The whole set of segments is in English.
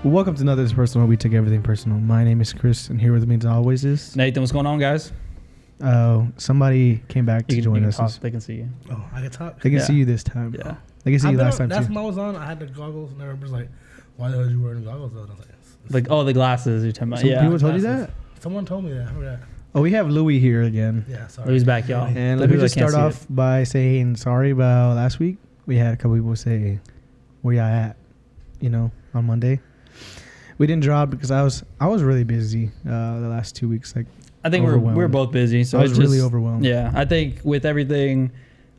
Welcome to Another Is Personal, where we take everything personal. My name is Chris, and here with me as always is Nathan. What's going on, guys? Somebody came back to join us. Talk. They can see you. Oh, I can talk? They can see you this time. Yeah. They can see you last time, that's too. when I was on. I had the goggles, and everybody's like, why the hell are you wearing goggles, though? And I was Like, the glasses you're talking about. Some Yeah. people told you that? Someone told me that. I forgot. Oh, we have Louis here again. Yeah, sorry. Louis back, y'all. And The let me people just that can't start see off by saying sorry about last week. We had a couple people say, where y'all at? On Monday. We didn't drop because I was really busy the last 2 weeks. I think we're both busy, so I was really overwhelmed. Yeah, I think with everything,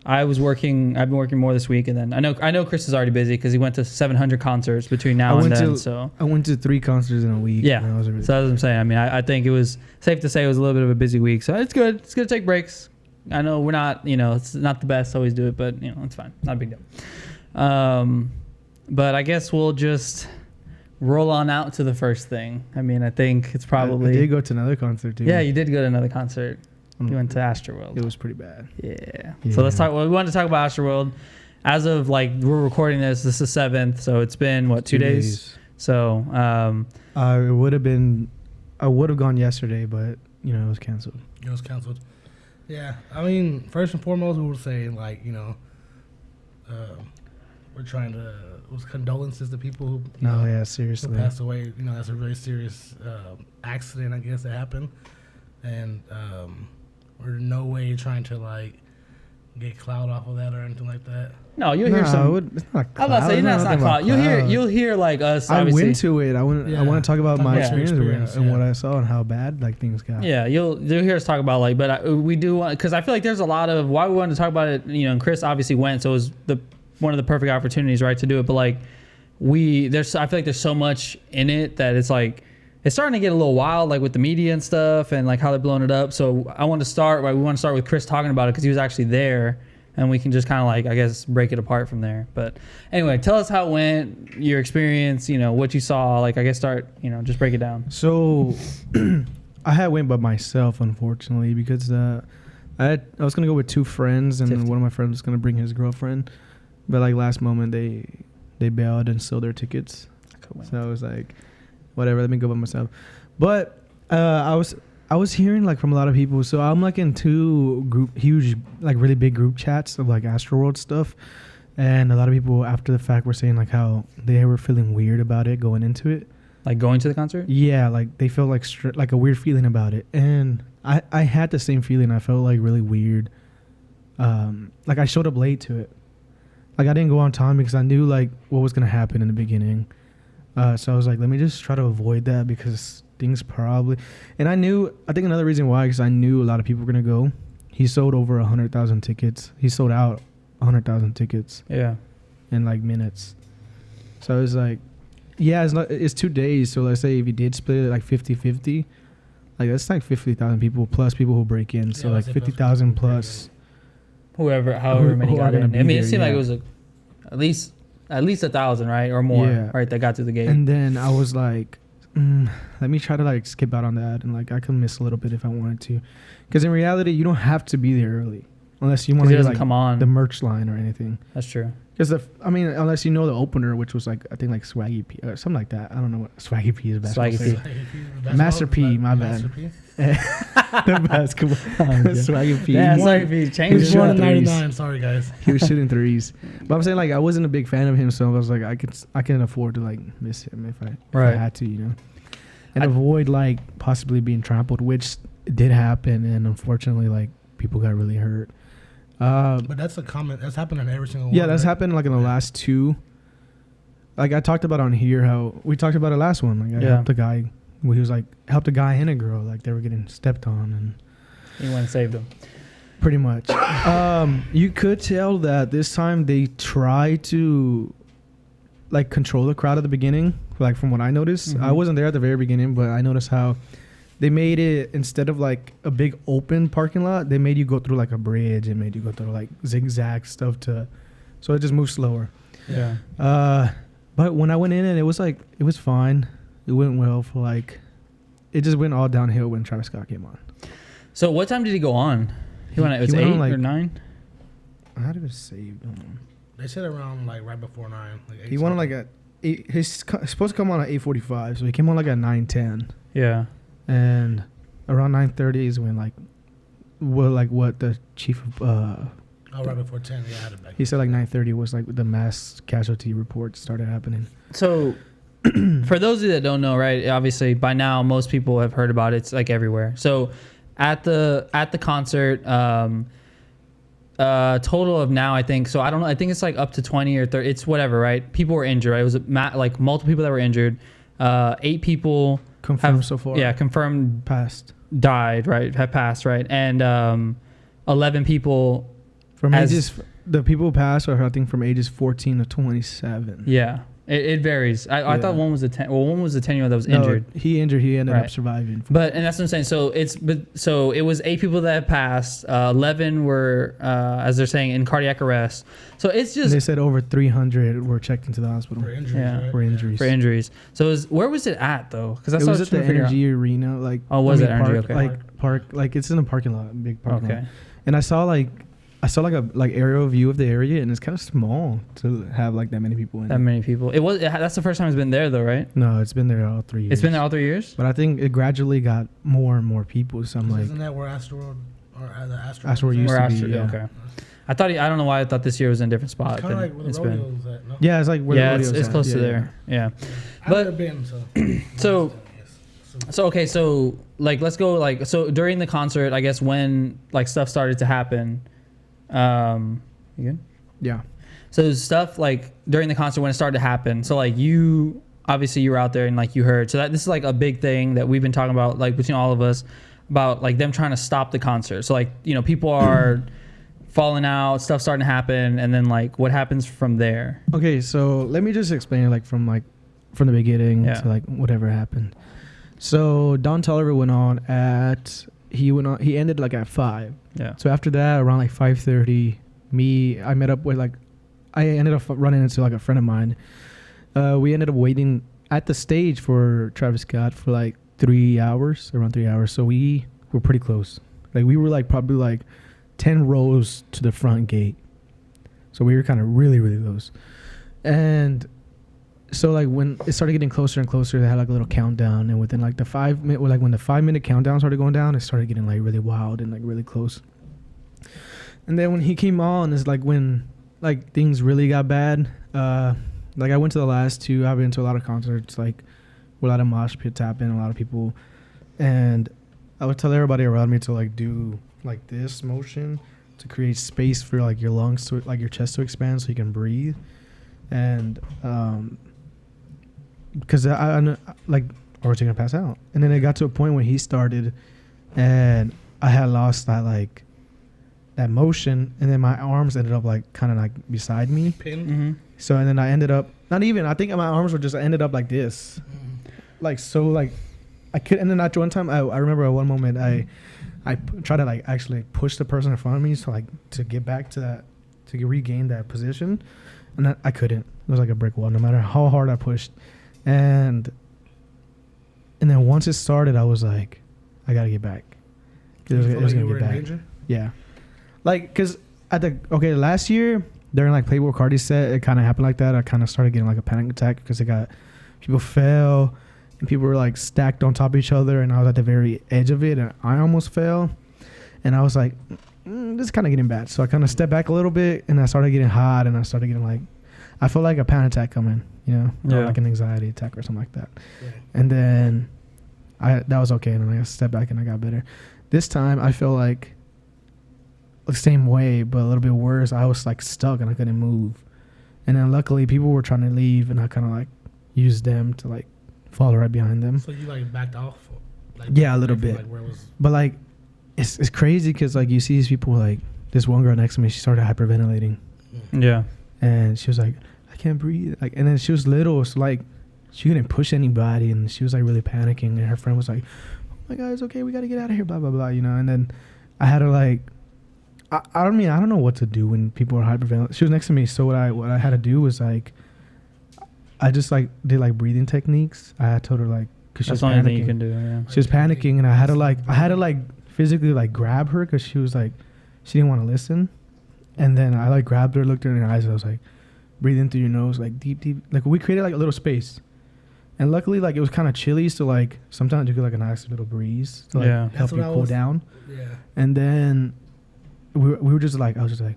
I've been working more this week, and then I know Chris is already busy because he went to 700 concerts between now and then. So I went to 3 concerts in a week. Yeah, so that's what I'm saying. I mean, I think it was safe to say it was a little bit of a busy week. So it's good. It's good to take breaks. I know we're not, it's not the best to always do it, but it's fine. Not a big deal. But I guess we'll just roll on out to the first thing. I mean, I think it's probably... I did go to another concert, too. Yeah, you did go to another concert. You went to Astroworld. It was pretty bad. Yeah. So let's talk... Well, we wanted to talk about Astroworld. As of, we're recording this is the 7th, so it's been, 2 days? So... I would have gone yesterday, but, it was canceled. It was canceled. Yeah. I mean, first and foremost, we were saying, we're trying to... was condolences to people who seriously, who passed away. That's a really serious accident, I guess, that happened, and we're in no way trying to get clout off of that or anything like that. No, you'll hear some. It's not I'm about to say it's not clout. You'll hear us. I obviously. went to it. I want to talk about my experience and what yeah. I saw and how bad things got. Yeah, you'll hear us talk about but we do want, because I feel like there's a lot of why we wanted to talk about it. And Chris obviously went, so it was one of the perfect opportunities, right, to do it. But I feel like there's so much in it that it's starting to get a little wild, with the media and stuff, and how they're blowing it up. So we want to start with Chris talking about it because he was actually there, and we can just kind of I guess break it apart from there. But anyway, tell us how it went, your experience, what you saw. I guess start, just break it down. So I had went by myself, unfortunately, because I was gonna go with 2 friends, and one of my friends was gonna bring his girlfriend. But last moment they bailed and sold their tickets. Cool. So I was whatever, let me go by myself. But I was hearing from a lot of people. So I'm in 2 huge really big group chats of Astroworld stuff, and a lot of people after the fact were saying how they were feeling weird about it going into it. Going to the concert? Yeah, they felt a weird feeling about it, and I had the same feeling. I felt really weird. I showed up late to it. I didn't go on time because I knew what was gonna happen in the beginning. So I was let me just try to avoid that because things probably. And I think another reason why, because I knew a lot of people were gonna go. He sold over 100,000 tickets. He sold out 100,000 tickets. Yeah. In minutes. So I was it's 2 days. So let's say if you did split it 50-50, that's 50,000 people plus people who break in. So 50,000 plus. However many got in. I mean, it seemed like it was at least 1,000, right, or more, right, that got to the gate. And then I was let me try to skip out on that, and I could miss a little bit if I wanted to, because in reality, you don't have to be there early unless you want to come on the merch line or anything. That's true. Because unless you know the opener, which was I think Swaggy P or something like that. I don't know what Swaggy P is. Swaggy P. Master P. My bad. The basketball. Swaggy P. Yeah, Swaggy P. Changed. He was born in 99. Sorry, guys. He was shooting threes. But I'm saying I wasn't a big fan of him, so I was I can afford to miss him if I had to, and avoid possibly being trampled, which did happen, and unfortunately people got really hurt. But that's happened in every single one. Yeah, that's happened in the last 2. I talked about on here how we talked about it last one. I helped the guy. He was helped a guy and a girl. They were getting stepped on, and you went and saved them. Pretty much. You could tell that this time they tried to control the crowd at the beginning. From what I noticed, I wasn't there at the very beginning, but I noticed how they made it, instead of a big open parking lot, they made you go through a bridge and made you go through zigzag stuff so it just moved slower. Yeah. But when I went in, and it was fine. It went well for it just went all downhill when Travis Scott came on. So what time did he go on? He went 8 or 9? I had it saved. They said around right before 9. He went on he's supposed to come on at 8:45, so he came on like at 9:10. Yeah. And around 9:30 is when what the chief of right before 10. Yeah, I had it back. he said like 9:30 was like the mass casualty reports started happening. So, for those of you that don't know, right? Obviously, by now most people have heard about it. It's like everywhere. So, at the concert, total of now I think. So I don't know. I think it's like up to 20 or 30. It's whatever, right? People were injured. Right? It was like multiple people that were injured. 8 people Confirmed so far. Yeah, confirmed Passed. died. Right, have passed. Right, and 11 people. From ages, the people who passed are I think from ages 14 to 27. Yeah, it varies. I thought one was a 10. Well, one was a 10-year-old that was injured. He ended up surviving. And that's what I'm saying. So it was 8 people that had passed. 11 were, as they're saying, in cardiac arrest. So it's just. And they said over 300 were checked into the hospital For injuries. Yeah. Right? for injuries. For injuries. So where was it at though? Because that's It what was at the Energy Arena, like. Oh, was it Energy? Okay. Like park, like it's in a parking lot, big parking lot. Okay. And I saw like a aerial view of the area, and it's kind of small to have like that many people in. That many people. That's the first time it's been there though, right? No, it's been there all 3 years. It's been there all 3 years. But I think it gradually got more and more people. So I'm like, Isn't that where Asteroid the Asteroid used to be? Yeah. Okay. I don't know why I thought this year was in a different spot. It's kind of like where the rodeo's at, no? Yeah, it's like where the rodeo's it's at. close to Yeah, there. Yeah. I've never been, So okay, so like let's go like so during the concert, I guess when like stuff started to happen. You good? Yeah. So stuff like during the concert when it started to happen. So like you obviously you were out there and like you heard. So this is like a big thing that we've been talking about like between all of us about like them trying to stop the concert. So like people are falling out, stuff starting to happen, and then like what happens from there. Okay, so let me just explain it from the beginning to like whatever happened. So Don Tolliver he ended like at 5. Yeah. So after that, around like 5:30, I met up with I ended up running into like a friend of mine. We ended up waiting at the stage for Travis Scott for like 3 hours, around 3 hours. So we were pretty close. Like we were like probably like 10 rows to the front gate. So we were kind of really, really close. And so like when it started getting closer and closer, they had like a little countdown, and within like the 5 minute, like when the 5-minute countdown started going down, it started getting like really wild and like really close. And then when he came on, is like when like things really got bad. Like I went to the last 2. I've been to a lot of concerts, like where a lot of mosh pits happen, a lot of people, and I would tell everybody around me to like do like this motion to create space for like your lungs to like your chest to expand so you can breathe. And because I like, or was he gonna pass out? And then it got to a point when he started, and I had lost that motion, and then my arms ended up like kind of like beside me. Pinned. Mm-hmm. So and then I ended up I think my arms were just ended up like this, like so like I could. And then at one time I remember at one moment I tried to like actually push the person in front of me to get back to that, to regain that position, and I couldn't. It was like a brick wall no matter how hard I pushed. And then once it started, I was like, I gotta get back. It was gonna get back. Danger? Yeah, like because last year during like Playboy Cardi's set, it kind of happened like that. I kind of started getting like a panic attack because people fell and people were like stacked on top of each other, and I was at the very edge of it, and I almost fell, and I was like, this is kind of getting bad. So I kind of stepped back a little bit, and I started getting hot, and I started getting like, I felt like a panic attack coming, or like an anxiety attack or something like that. Yeah. And then that was okay, and then I stepped back and I got better. This time I feel like the same way, but a little bit worse. I was like stuck and I couldn't move, and then luckily people were trying to leave, and I kind of like used them to like follow right behind them. So you like backed off? Like, yeah, a little bit. Like where it was. But like, it's crazy because like you see these people, like this one girl next to me, she started hyperventilating. Yeah. And she was like, I can't breathe. Like, and then she was little, so like she couldn't push anybody, and she was like really panicking. And her friend was like, "Oh my God, it's okay. We got to get out of here." Blah blah blah. And then I had to like, I don't know what to do when people are hyperventilating. She was next to me, so what I had to do was like, I just like did like breathing techniques. I told her like, because she was panicking. That's the only thing you can do. Yeah. She was panicking, and I had to like physically like grab her because she was like, she didn't want to listen. And then I like grabbed her, looked her in her eyes, and I was like, breathe in through your nose, like deep. Like we created like a little space, and luckily like it was kind of chilly, so like sometimes you get like a nice little breeze to like help you cool down. Yeah. And then we were just like, I was just like,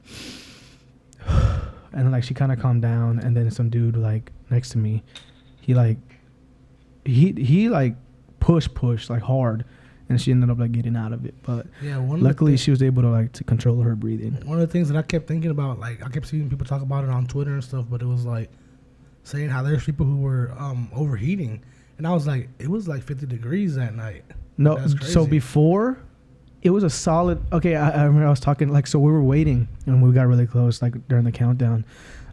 and then like she kind of calmed down, and then some dude like next to me, he like pushed like hard, and she ended up like getting out of it. But yeah, luckily she was able to like to control her breathing. One of the things that I kept thinking about, like I kept seeing people talk about it on Twitter and stuff, but it was like saying how there's people who were overheating, and I was like, it was like 50 degrees that night. No, so before it was a solid. Okay, I remember I was talking like, so we were waiting and we got really close like during the countdown.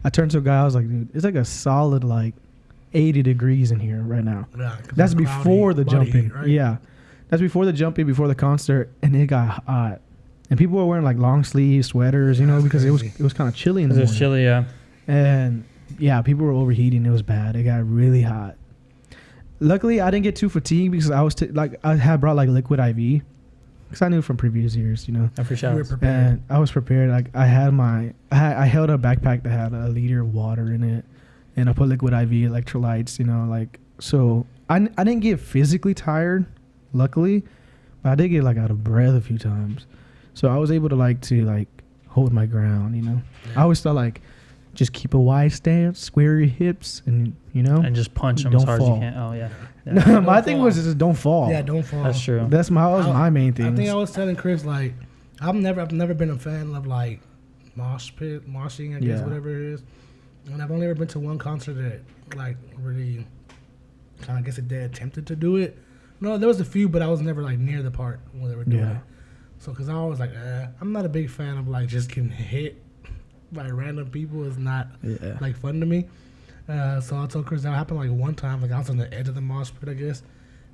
I turned to a guy, I was like, dude, it's like a solid like 80 degrees in here right now. Yeah, that's before the jumping. Heat, right? Yeah, that's before the jumping, before the concert, and it got hot. And people were wearing like long sleeve sweaters, you know, because crazy. it was kind of chilly in the morning. It was chilly, yeah. And yeah, people were overheating. It was bad. It got really hot. Luckily, I didn't get too fatigued because I was I had brought like liquid IV because I knew from previous years, you know. And for sure. And I was prepared. Like I held a backpack that had a liter of water in it, and I put liquid IV electrolytes, you know, like so. I didn't get physically tired, luckily, but I did get like out of breath a few times. So I was able to hold my ground, you know. Yeah. I always thought like, just keep a wide stance, square your hips, and you know, and just punch them as hard as you can. Oh yeah. No, my thing was just don't fall. Yeah, don't fall. That's true. That was my main thing. I think I was telling Chris like, I've never been a fan of like moshing, I guess whatever it is, and I've only ever been to one concert that like really, kind of I guess they attempted to do it. No, there was a few, but I was never like near the part where they were doing it. So, cause I was like, I'm not a big fan of like just getting hit by random people. Is not like fun to me. So I told Chris that happened like one time. Like I was on the edge of the mosh pit, I guess,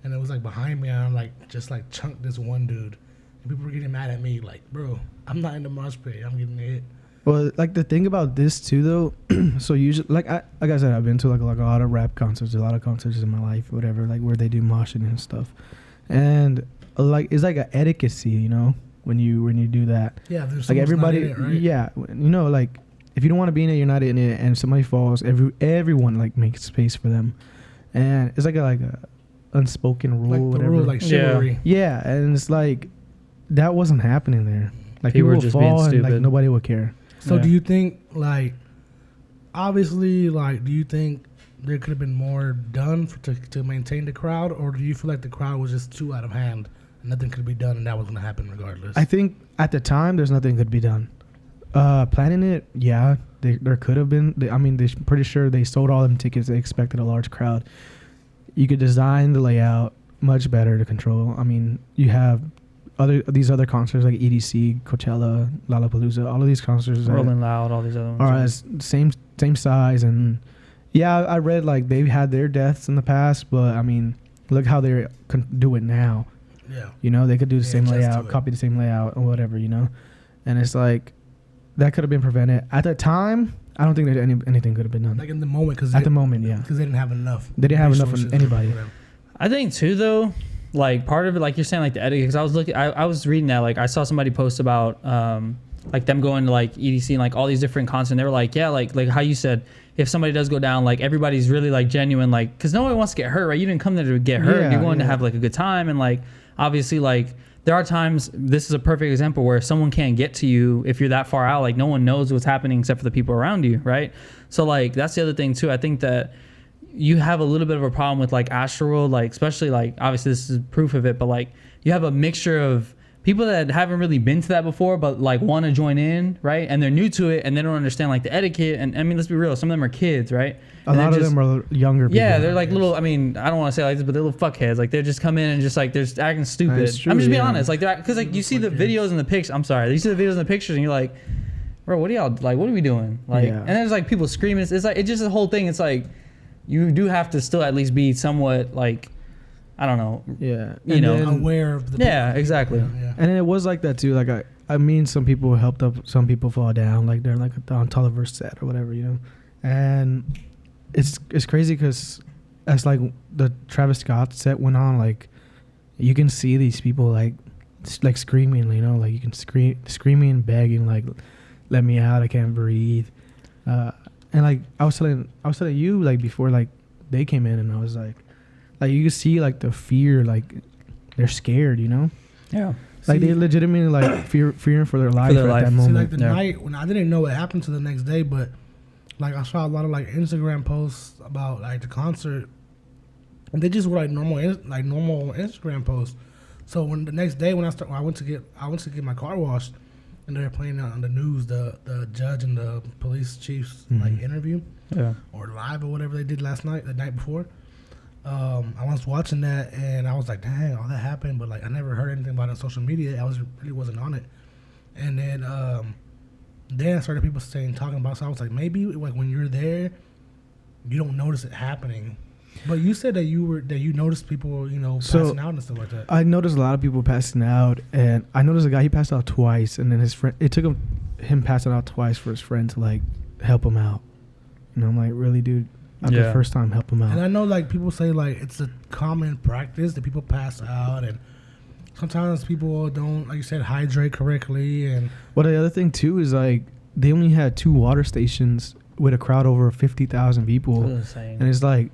and it was like behind me, and I'm like just like chunked this one dude, and people were getting mad at me. Like, bro, I'm not in the mosh pit. I'm getting hit. Well, like the thing about this too, though. So usually, like I said, I've been to like a lot of rap concerts, a lot of concerts in my life, whatever, like where they do moshing and stuff, and like it's like an etiquette, you know, when you do that. Yeah, there's like everybody. Not in it, right? Yeah, you know, like if you don't want to be in it, you're not in it, and if somebody falls, everyone like makes space for them, and it's like a unspoken rule, like the whatever. rule, like chivalry. Yeah, and it's like that wasn't happening there. Like people would just fall being and stupid. like nobody would care. So do you think like, obviously, like, do you think there could have been more done to maintain the crowd, or do you feel like the crowd was just too out of hand and nothing could be done and that was going to happen regardless? I think at the time there's nothing could be done. Planning it, yeah, there could have been. They're pretty sure they sold all them tickets. They expected a large crowd. You could design the layout much better to control. I mean, you have these other concerts like EDC, Coachella, Lollapalooza, all of these concerts Rolling Loud, all these other ones are as same size, and I read like they've had their deaths in the past, but I mean, look how they can do it now. Yeah, you know, they could do the same layout, copy the same layout or whatever, you know, and it's like that could have been prevented at the time. I don't think that anything could have been done. Like in the moment, because at the moment, yeah, because they didn't have enough. They didn't have enough from anybody. I think too, though. Like part of it, like you're saying, like the etiquette. Because I was reading that. Like I saw somebody post about like them going to like EDC and like all these different concerts. And they were like, yeah, like how you said, if somebody does go down, like everybody's really like genuine, like because nobody wants to get hurt, right? You didn't come there to get hurt. Yeah, you're going to have like a good time, and like obviously like there are times. This is a perfect example where if someone can't get to you if you're that far out, like no one knows what's happening except for the people around you, right? So like that's the other thing too. I think that you have a little bit of a problem with like Astroworld, like especially like obviously this is proof of it, but like you have a mixture of people that haven't really been to that before but like want to join in, right? And they're new to it and they don't understand like the etiquette. And I mean, let's be real, some of them are kids, right? A lot of them are younger people. Yeah, they're like little, I mean, I don't want to say like this, but they're little fuckheads. Like they just come in and just like they're just acting stupid. True, I'm just being honest, like they're because like you see the videos and the pictures. I'm sorry, you see the videos and the pictures and you're like, bro, what are y'all like? What are we doing? Like, and there's like people screaming. It's like it's just the whole thing. It's like you do have to still at least be somewhat like, I don't know. Yeah. You know, aware of the exactly. Yeah. And it was like that too. Like I mean, some people helped up, some people fall down. Like they're like on Tulliver's set or whatever, you know. And it's crazy because as like the Travis Scott set went on, like you can see these people like screaming, you know, like you can screaming, begging, like let me out, I can't breathe. And like I was telling you like before like they came in, and I was like you could see like the fear, like they're scared, you know? Yeah. Like they legitimately like fearing for their life at that moment. See, like the night when I didn't know what happened to the next day, but like I saw a lot of like Instagram posts about like the concert, and they just were like normal Instagram posts. So when the next day when I went to get my car washed, and they were playing on the news the judge and the police chief's like interview, or live or whatever they did the night before. I was watching that and I was like, dang, all that happened, but like I never heard anything about it on social media. I really wasn't on it. And then I started people talking about it. So I was like, maybe like when you're there, you don't notice it happening. But you said that you noticed people, passing out and stuff like that. I noticed a lot of people passing out, and I noticed a guy, he passed out twice, and then his friend, it took him passing out twice for his friend to like help him out. And I'm like, really, dude? The first time, help him out. And I know like people say like it's a common practice that people pass out, and sometimes people don't, like you said, hydrate correctly. And the other thing too is like they only had 2 water stations with a crowd over 50,000 people, and it's like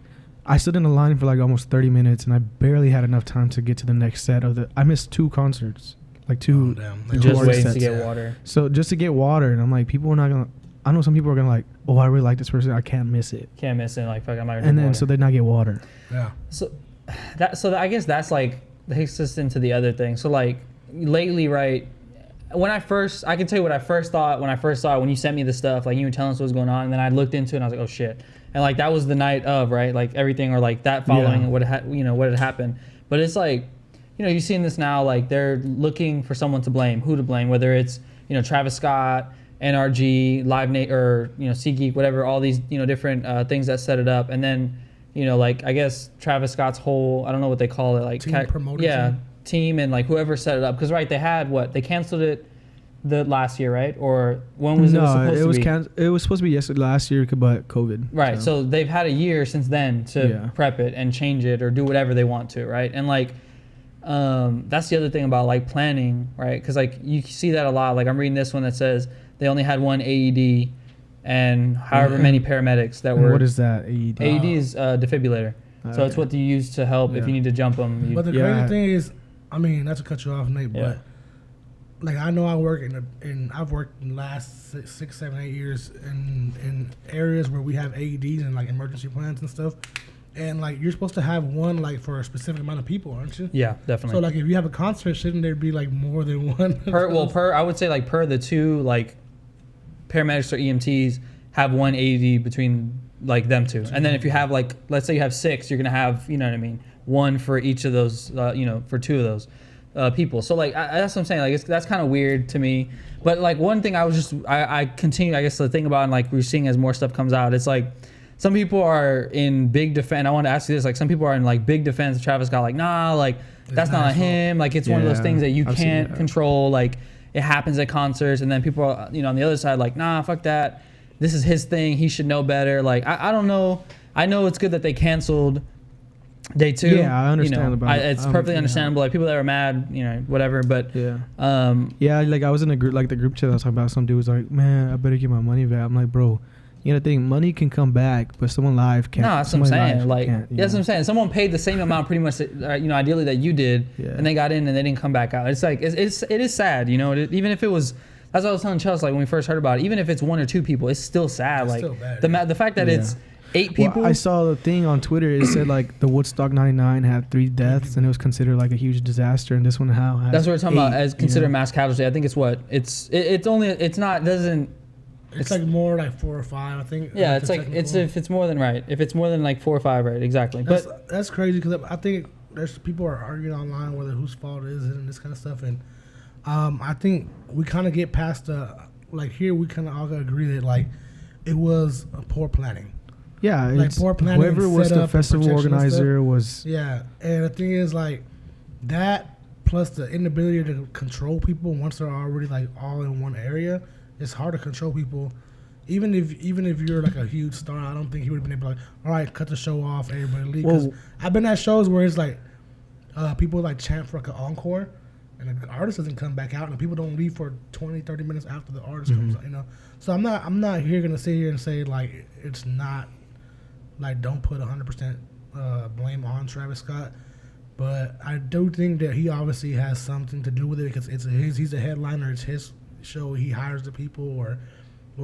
I stood in the line for like almost 30 minutes, and I barely had enough time to get to the next set of I missed 2 concerts, like 2 just waiting to get water. So just to get water, and I'm like, people are not gonna. I know some people are gonna like, oh, I really like this person, I can't miss it. Like, fuck, I'm not gonna. And then water. So they not get water. Yeah. So I guess that's like takes us into the other thing. So like lately, right? I can tell you what I first thought when I first saw it, when you sent me the stuff, like you were telling us what was going on, and then I looked into it and I was like, oh shit. And like that was the night of, right? Like everything, or like that following what had happened. But it's like, you've seen this now, like they're looking for someone to blame, who to blame, whether it's, Travis Scott, NRG, Live Nate, or SeatGeek, whatever, all these different things that set it up, and then like I guess Travis Scott's whole, I don't know what they call it, like team, and like whoever set it up, because right, they canceled it the last year, right? Or when was it supposed to be? It was supposed to be last year, but COVID. Right. So they've had a year since then to prep it and change it or do whatever they want to, right? And like that's the other thing about like planning, right? Because like you see that a lot. Like I'm reading this one that says they only had 1 AED and however many paramedics that were. What is that AED? AED is defibrillator. So it's what you use to help if you need to jump them. But the crazy thing is, I mean, not to cut you off, Nate, but like I know I work I've worked in the last 6, 7, 8 years in areas where we have AEDs and like emergency plans and stuff. And like you're supposed to have one like for a specific amount of people, aren't you? Yeah, definitely. So like if you have a concert, shouldn't there be like more than one? I would say like per the 2 like paramedics or EMTs have 1 AED between like them 2. And then if you have like, let's say you have 6, you're gonna have, you know what I mean, 1 for each of those, for 2 of those people. So like that's what I'm saying. Like that's kind of weird to me. But like one thing I continue, I guess, to think about, and like we're seeing as more stuff comes out, it's like some people are in big defense. I want to ask you this, like some people are in like big defense of Travis Scott, like nah, like that's not him. Like it's one of those things that you can't control. Like it happens at concerts, and then people are, on the other side, like nah, fuck that. This is his thing. He should know better. Like I don't know. I know it's good that they canceled day 2. Yeah, I understand about it. It's perfectly understandable. Like people that were mad, whatever. But like I was in a group, like the group chat I was talking about. Some dude was like, "Man, I better get my money back." I'm like, "Bro, you gotta think, money can come back, but someone live can't." No, that's what I'm saying. Like that's what I'm saying. Someone paid the same amount, pretty much, ideally that you did, and they got in and they didn't come back out. It's like it is sad, even if it was. That's what I was telling Chelsea, like when we first heard about it. Even if it's 1 or 2 people, it's still sad. It's like still bad, the fact that it's 8 people. Well, I saw the thing on Twitter. It said like the Woodstock '99 had 3 deaths, and it was considered like a huge disaster. And this one has that's what we're talking about as considered mass casualty. I think it's what it's only it's not doesn't. It's like more like 4 or 5, I think. Yeah, it's like if it's more than right. If it's more than like 4 or 5, right? Exactly. But that's crazy because I think there's people are arguing online whether whose fault it is and this kind of stuff, and I think we kind of get past like here we kind of all agree that like it was a poor planning. Yeah, like it's poor planning. Whoever was the festival organizer was. Yeah, and the thing is like that plus the inability to control people once they're already like all in one area. It's hard to control people. Even if you're like a huge star, I don't think he would have been able to like, all right, cut the show off, everybody leave. Because I've been at shows where it's like people like chant for like an encore, and the artist doesn't come back out, and people don't leave for 20, 30 minutes after the artist comes out, you know. So I'm not here gonna sit here and say like it's not like don't put 100% blame on Travis Scott, but I do think that he obviously has something to do with it because he's a headliner, it's his show, he hires the people or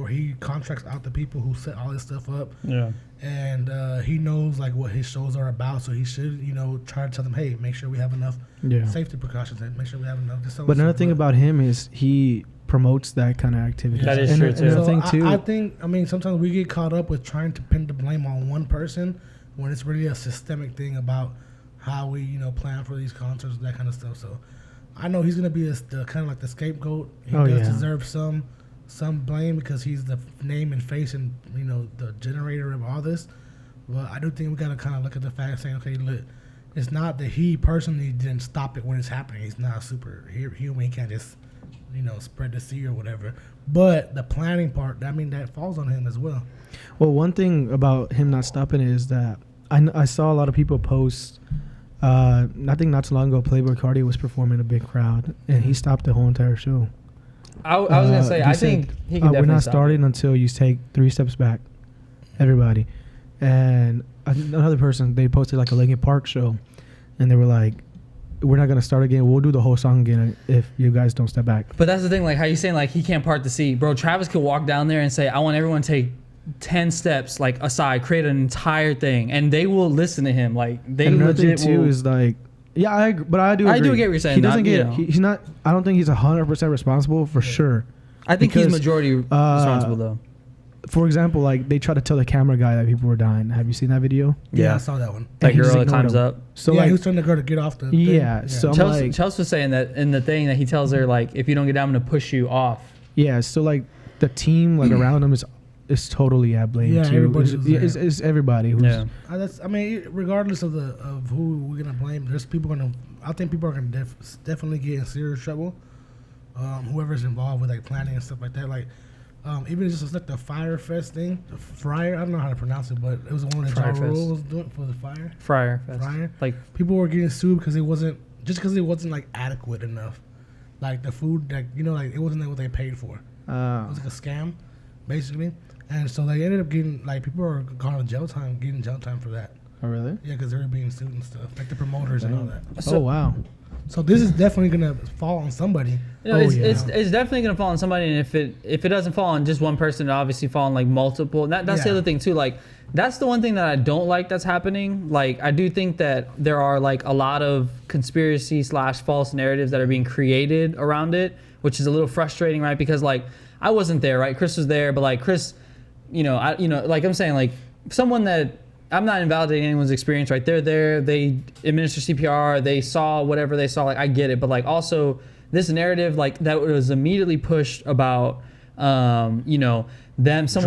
he contracts out the people who set all this stuff up. Yeah. And he knows like what his shows are about, so he should, you know, try to tell them, hey, make sure we have enough safety precautions and make sure we have enough. But another thing about him is he promotes that kind of activity. That is true too. So I think sometimes we get caught up with trying to pin the blame on one person when it's really a systemic thing about how we, you know, plan for these concerts, that kind of stuff. So I know he's gonna be the kind of like the scapegoat. He does deserve some blame because he's the name and face and, you know, the generator of all this. But I do think we got to kind of look at the fact saying, okay, look, it's not that he personally didn't stop it when it's happening. He's not a superhuman. He can't just, you know, spread the seed or whatever. But the planning part, I mean, that falls on him as well. Well, one thing about him not stopping it is that I saw a lot of people post, I think not too long ago, Playboi Carti was performing in a big crowd, and he stopped the whole entire show. I was gonna say, I think he can definitely we're not stop starting until you take 3 steps back, everybody. And another person, they posted like a Linkin Park show, and they were like, we're not gonna start again. We'll do the whole song again if you guys don't step back. But that's the thing, like how you saying like he can't part the sea, bro. Travis could walk down there and say, I want everyone to take 10 steps like aside, create an entire thing, and they will listen to him. Like they and legit too is like. Yeah, I agree, but I do agree. I do get what you're saying. He doesn't get. He's not. I don't think he's 100% responsible for sure. I think he's majority responsible though. For example, like they try to tell the camera guy that people were dying. Have you seen that video? Yeah, I saw that one. That girl that climbs up. So yeah, like, he was trying to go to get off the thing. Yeah. So Chelsea was saying that in the thing that he tells her, like, if you don't get down, I'm gonna push you off. Yeah. So like the team like around him is totally at blame too. It's everybody. Who's, I mean, regardless of who we're gonna blame, there's people gonna. I think people are gonna definitely get in serious trouble. Whoever's involved with like planning and stuff like that, like even just like the Fire Fest thing, the Fryer. I don't know how to pronounce it, but it was the one that Ja Rule was doing for the Fire. Fryer Fest. Like people were getting sued because it wasn't like adequate enough. Like the food, like you know, like it wasn't what they paid for. It was like a scam, basically. And so they ended up getting, like, people are getting jail time for that. Oh, really? Yeah, because they were being sued and stuff, like the promoters and all that. So, wow. So this is definitely going to fall on somebody. You know, it's definitely going to fall on somebody, and if it doesn't fall on just one person, it obviously fall on, like, multiple. And that's the other thing, too. Like, that's the one thing that I don't like that's happening. Like, I do think that there are, like, a lot of conspiracy/false narratives that are being created around it, which is a little frustrating, right? Because, like, I wasn't there, right? Chris was there, but, like, Chris... like I'm saying, like someone that I'm not invalidating anyone's experience, right? They're there, they administer CPR, they saw whatever they saw, like I get it, but like also this narrative, like that was immediately pushed about, someone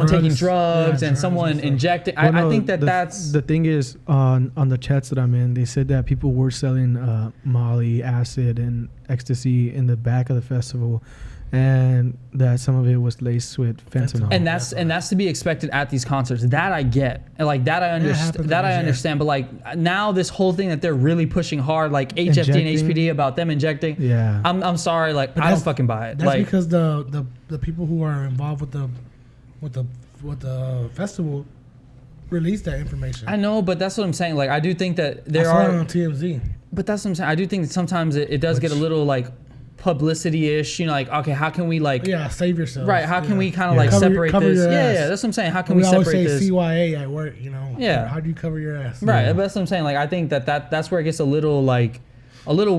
taking drugs and someone injecting. I think that's the thing is on the chats that I'm in, they said that people were selling Molly, acid, and ecstasy in the back of the festival. And that some of it was laced with fentanyl, and that's to be expected at these concerts. That I get, and like that I understand. I understand. But like now, this whole thing that they're really pushing hard, like HFD and HPD about them injecting. Yeah, I'm sorry, like I don't fucking buy it. That's like, because the people who are involved with the festival released that information. I know, but that's what I'm saying. Like I do think that there are on TMZ. But that's what I'm saying. I do think that sometimes it does get a little like publicity-ish, you know, like okay, how can we like save yourself, right? How can we kind of like separate this? Yeah, that's what I'm saying. How can we separate this? We always say CYA at work, you know. Yeah. How do you cover your ass? Right, but that's what I'm saying. Like I think that's where it gets a little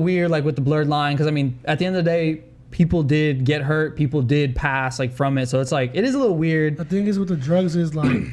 weird, like with the blurred line, because I mean, at the end of the day, people did get hurt, people did pass like from it, so it's like it is a little weird. The thing is with the drugs is like,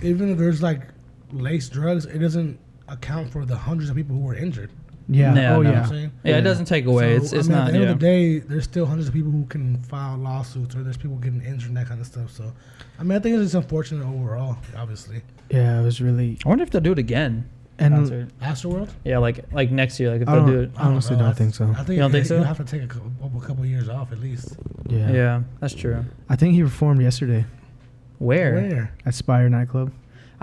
even if there's like laced drugs, it doesn't account for the hundreds of people who were injured. Yeah. You know what I'm saying? Yeah, it doesn't take away. So, it's not. At the end of the day, there's still hundreds of people who can file lawsuits, or there's people getting injured and that kind of stuff. So, I mean, I think it's just unfortunate overall, obviously. Yeah, it was really. I wonder if they'll do it again. And Astroworld? Yeah, like next year, like if they'll do it. I honestly don't think so. I think you don't think so? You have to take a couple years off at least. Yeah. Yeah, that's true. I think he performed yesterday. Where? At Spire nightclub.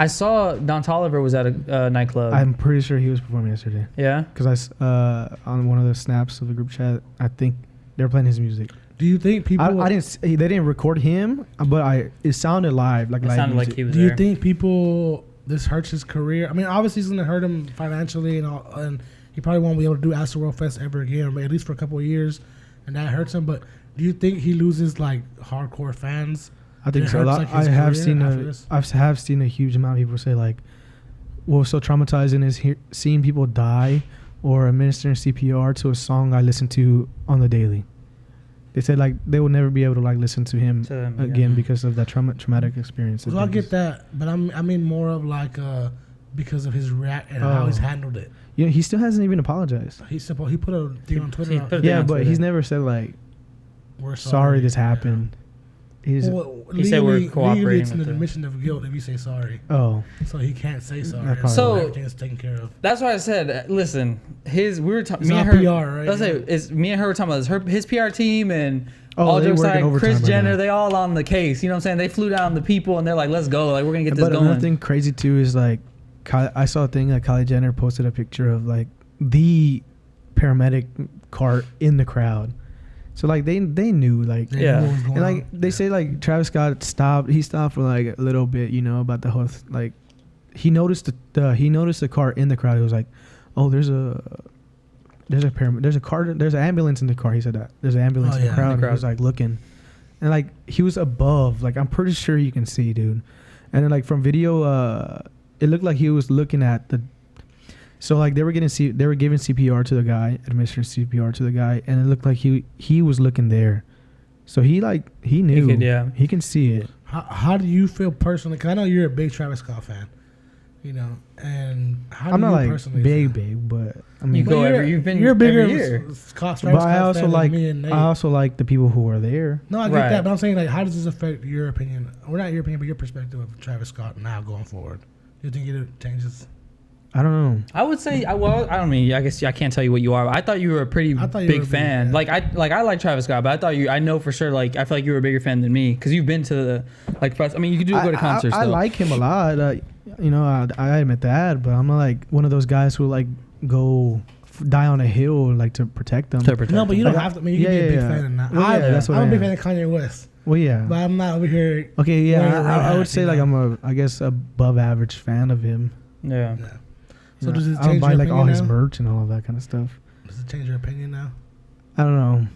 I saw Don Toliver was at a nightclub. I'm pretty sure he was performing yesterday. Yeah. Because on one of the snaps of the group chat, I think they were playing his music. Do you think people? I didn't. They didn't record him, but it sounded live, like It live sounded music. like he was Do you there. think people? This hurts his career. I mean, obviously, it's gonna hurt him financially and all, and he probably won't be able to do Astroworld Fest ever again, but at least for a couple of years, and that hurts him. But do you think he loses like hardcore fans? I think It so. hurts, like, I his have career seen after this? I have seen a huge amount of people say like, what was so traumatizing is seeing people die or administering CPR to a song I listen to on the daily. They said like they will never be able to like listen to him again because of that traumatic experience. So I get that, but I mean more of like because of his react and how he's handled it. Yeah, he still hasn't even apologized. He put a thing on Twitter. Yeah, but he's never said like, we're sorry this happened. He said we're cooperating it's an with it. admission of guilt if you say sorry. Oh, So he can't say sorry. So- everything is taken care of. That's why I said, listen, we were talking. It's Me and not her. PR, right? Let's say it's me and her were talking about this. His PR team and Oh, all they jokes working aside, overtime Kris right Jenner, now. they all on the case. You know what I'm saying? They flew down the people and they're like, let's go. Like we're gonna get this but going. another thing crazy too is like, I saw a thing that Kylie Jenner posted a picture of like the paramedic car in the crowd. So like they knew like They Yeah. knew what was going and like on. they say like Travis Scott stopped. He stopped for like a little bit, you know, about the whole like he noticed the car in the crowd. He was like, oh, there's an ambulance in the car. He said that there's an ambulance in the crowd. He was like looking, and like he was above. Like I'm pretty sure you can see, dude. And then like from video, it looked like he was looking at the. So like they were giving CPR to the guy, administering CPR to the guy, and it looked like he was looking there. So he knew. He can see it. How do you feel personally? Because I know you're a big Travis Scott fan, you know, and how I'm do not you like personally big, but I mean, You go you've been you're bigger every year. Travis but I Scott also fan like than me and Nate. I also like the people who are there. No, I get Right. that, but I'm saying like, how does this affect your opinion? Or not your opinion, but your perspective of Travis Scott now going forward? Do you think it changes? I don't know. I would say, I don't mean, I guess I can't tell you what you are. But I thought you were a pretty big fan. Like I like Travis Scott, but I know for sure. Like I feel like you were a bigger fan than me because you've been to the press. I mean, you could go to concerts. I like him a lot. You know, I admit that, but I'm not like one of those guys who like go die on a hill like to protect them. No, but you don't have to. I mean, you can be a big fan of that. Well, yeah, that's what I'm a big am. fan of Kanye West, Well, yeah. but I'm not over here. Okay, yeah. I would say like I'm I'm I guess above average fan of him. Yeah. So You know, does it I don't change buy your like all opinion his now? merch and all of that kind of stuff. Does it change your opinion now? I don't know.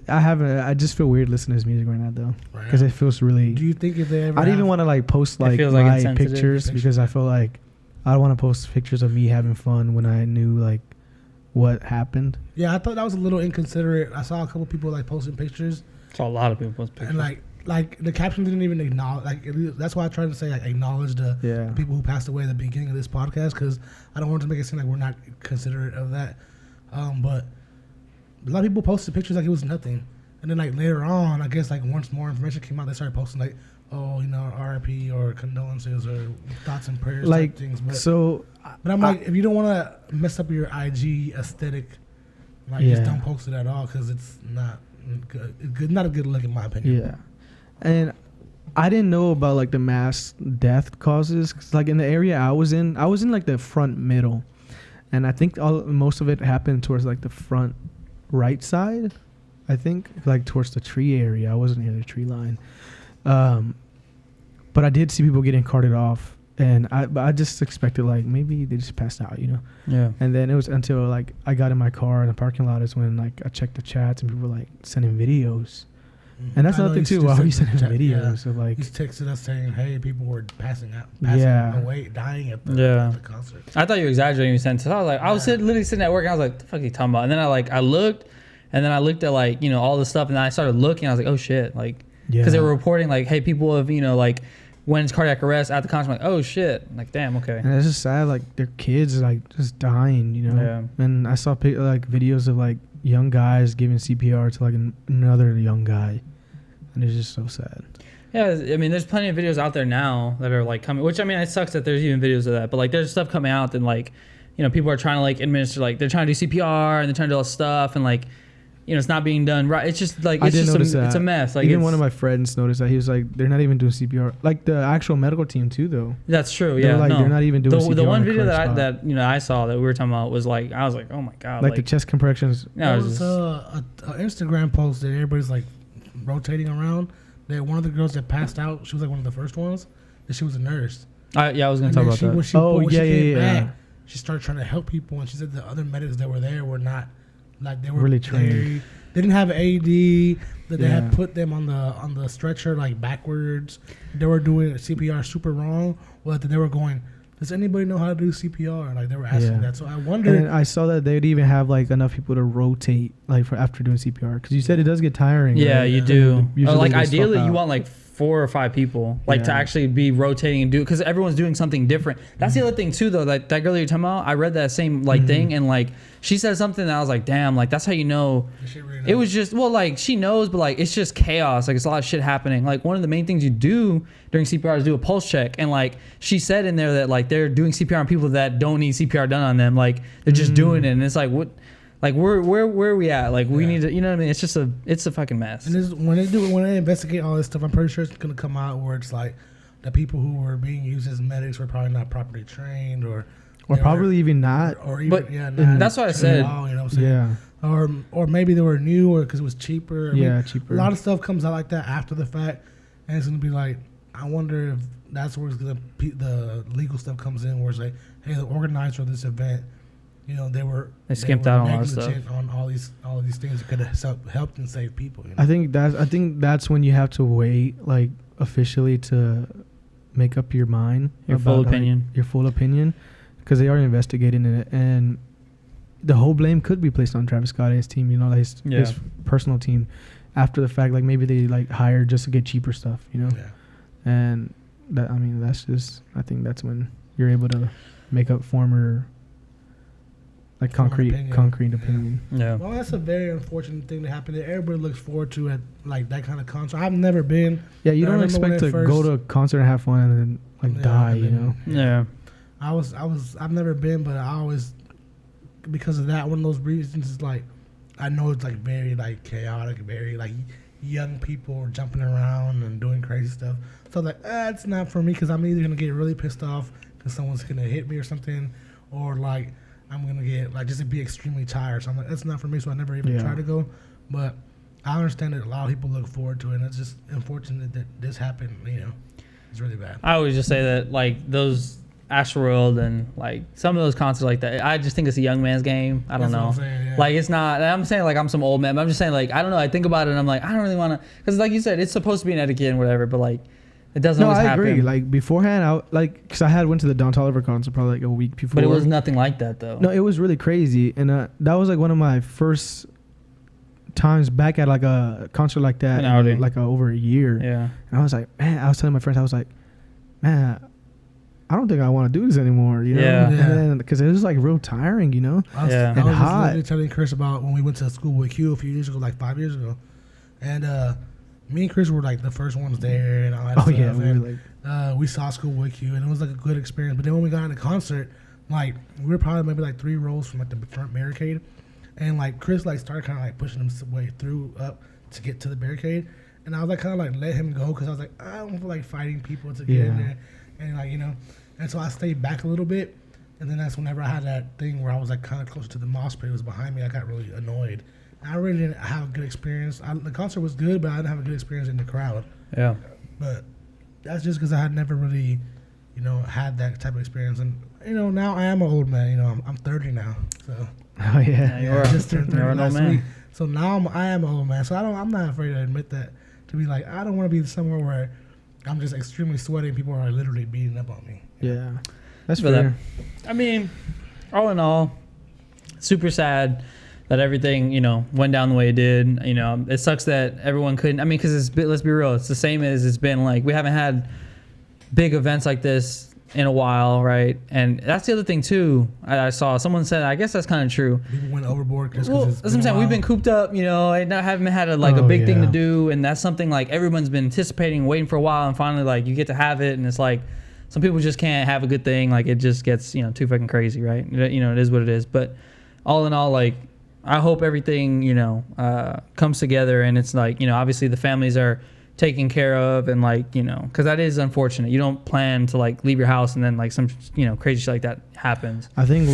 I just feel weird listening to his music right now though, Right. because it feels really. Do you think if they ever? I didn't even want to like post like feels like my insensitive pictures because I feel like I don't want to post pictures of me having fun when I knew like what happened. Yeah, I thought that was a little inconsiderate. I saw a couple people like posting pictures, Saw a lot of people post pictures. and like the caption didn't even acknowledge. That's why I tried to say like acknowledge the people who passed away at the beginning of this podcast, because I don't want to make it seem like we're not considerate of that. But a lot of people posted pictures like it was nothing, and then like later on, I guess like once more information came out, they started posting like, oh, you know, RIP or condolences or thoughts and prayers Like type things. But I'm like, if you don't want to mess up your IG aesthetic, like just don't post it at all, because it's not good. Not a good look in my opinion. Yeah, and I didn't know about like the mass death causes. 'Cause, like in the area I was in like the front middle, and I think most of it happened towards like the front right side. I think like towards the tree area. I wasn't near the tree line, but I did see people getting carted off, and I just expected like maybe they just passed out, you know. Yeah. And then it was until like I got in my car in the parking lot is when like I checked the chats and people were like sending videos. And that's another thing too. Why are you sending videos of like? He's texted us saying, "Hey, people were passing away, dying at the concert." I thought you were exaggerating when you said. So I was like, I was literally sitting at work, and I was like, "The fuck are you talking about?" And then I looked, and then I looked at like all this stuff, and then I started looking. I was like, "Oh shit!" Like, because they were reporting like, "Hey, people have like went into cardiac arrest at the concert." I'm like, "Oh shit!" I'm like, damn, okay. And it's just sad. Like their kids like just dying, you know. Yeah. And I saw like videos of like young guys giving CPR to like another young guy. And it's just so sad. Yeah, I mean, there's plenty of videos out there now that are like coming. Which I mean, it sucks that there's even videos of that. But like, there's stuff coming out, and like, people are trying to like administer, like they're trying to do CPR and they're trying to do all this stuff, and like, you know, it's not being done right. It's just like, I it's didn't just notice that. it's a mess. Like, even one of my friends noticed that. He was like, they're not even doing CPR. Like the actual medical team too, though. That's true. They're Yeah, like, no. they're not even doing CPR. The one on the video correct spot. that you know I saw that we were talking about was like, I was like, oh my god, like the chest compressions. No, There it was was just, a Instagram post that everybody's like rotating around. That one of the girls that passed out, she was like one of the first ones. That she was a nurse. I was gonna And talk then about she, that. when she, Oh, when she yeah, came yeah, back, yeah. she started trying to help people, and she said the other medics that were there were not like they were Really trained. They didn't have AD. That they Yeah. had put them on the stretcher like backwards. They were doing CPR super wrong. Well, they were going. Does anybody know how to do CPR? Like they were asking Yeah. that. So I And wondered. then I saw that they'd even have like enough people to rotate like for after doing CPR because you said it does get tiring. Yeah, right? you do. Usually Like they swap ideally, you out. want like 4 or 5 people, like to Yeah. actually be rotating and do, because everyone's doing something different. That's the other thing too, though. That girl you're talking about, I read that same like thing, and like she said something that I was like, damn, like that's how you know. It was just, well, like she knows, but like it's just chaos. Like it's a lot of shit happening. Like one of the main things you do during CPR is do a pulse check, and like she said in there that like they're doing CPR on people that don't need CPR done on them. Like they're just doing it, and it's like what. Like where are we at? Like we need to, you know what I mean? It's just it's a fucking mess. And this, when they investigate all this stuff, I'm pretty sure it's gonna come out where it's like the people who were being used as medics were probably not properly trained, or probably even not. or even But not that's what I trained said. at all, you know what I'm saying? Yeah. Or maybe they were new, or because it was cheaper. I mean, Cheaper. A lot of stuff comes out like that after the fact, and it's gonna be like, I wonder if that's where it's the legal stuff comes in, where it's like, hey, the organizer of this event, you know, they skimped out on a lot of stuff. negligent on all these things that could have helped and saved people. You know? I think that's when you have to wait like officially to make up your mind. Your full opinion. Your full opinion, because they are investigating it, and the whole blame could be placed on Travis Scott and his team. You know, like his personal team. After the fact, like maybe they like hired just to get cheaper stuff. You know, and that, I mean, that's just, I think that's when you're able to make up former. Like concrete opinion. Yeah. Well, that's a very unfortunate thing to happen that everybody looks forward to at like that kind of concert. I've never been. Yeah, you don't expect to go to a concert and have fun and then like die, you know? Yeah. I've never been, but I always, because of that, one of those reasons is like, I know it's like very like chaotic, very like young people jumping around and doing crazy stuff. So like, it's not for me, because I'm either gonna get really pissed off because someone's gonna hit me or something, or like I'm gonna get like just to be extremely tired. So I'm like, that's not for me. So I never even try to go. But I understand that a lot of people look forward to it, and it's just unfortunate that this happened. You know, it's really bad. I always just say that like those Astroworld and like some of those concerts like that, I just think it's a young man's game. I don't know. What I'm saying, yeah. Like it's not. I'm saying like I'm some old man, but I'm just saying like I don't know. I think about it and I'm like I don't really want to, because like you said, it's supposed to be an etiquette and whatever, but like it doesn't always happen. I agree. Like beforehand, because I went to the Don Toliver concert probably like a week before. But it was nothing like that though. No, it was really crazy, and that was like one of my first times back at like a concert like that, An outing. like over a year. Yeah. And I was like, man, I was telling my friends, I was like, man, I don't think I want to do this anymore, you know? Yeah. And then, because it was like real tiring, you know? I was And just hot. literally telling Chris about when we went to school with Q a few years ago, like 5 years ago, and me and Chris were like the first ones there, and all that stuff. Yeah, we and, were like, we saw School with Q, and it was like a good experience. But then when we got in the concert, like we were probably maybe like 3 rows from like the front barricade, and like Chris like started kind of like pushing his way through up to get to the barricade, and I was like kind of like let him go because I was like, I don't feel like fighting people to get in there, and like, you know, and so I stayed back a little bit, and then that's whenever I had that thing where I was like kind of closer to the mosh pit, it was behind me. I got really annoyed. I really didn't have a good experience. The concert was good, but I didn't have a good experience in the crowd. Yeah. But that's just because I had never really, you know, had that type of experience. And, you know, now I am an old man. You know, I'm 30 now. So oh yeah. You're just turned 30 an old last man. week. So now I am an old man. So I'm not afraid to admit that, to be like, I don't want to be somewhere where I'm just extremely sweaty and people are literally beating up on me. Yeah. That's But fair. I mean, all in all, super sad that everything, you know, went down the way it did. You know, it sucks that everyone couldn't. I mean, because let's be real, it's the same as it's been. Like, we haven't had big events like this in a while, right? And that's the other thing too. I saw someone said, I guess that's kind of true. People went overboard just Well, because that's what I'm saying. We've been cooped up, you know, and haven't had a big thing to do, and that's something like everyone's been anticipating, waiting for a while, and finally, like, you get to have it, and it's like some people just can't have a good thing. Like, it just gets, you know, too fucking crazy, right? You know, it is what it is. But all in all, like, I hope everything, comes together, and it's like, obviously the families are taken care of, and like, because that is unfortunate. You don't plan to like leave your house and then like some, crazy shit like that happens. I think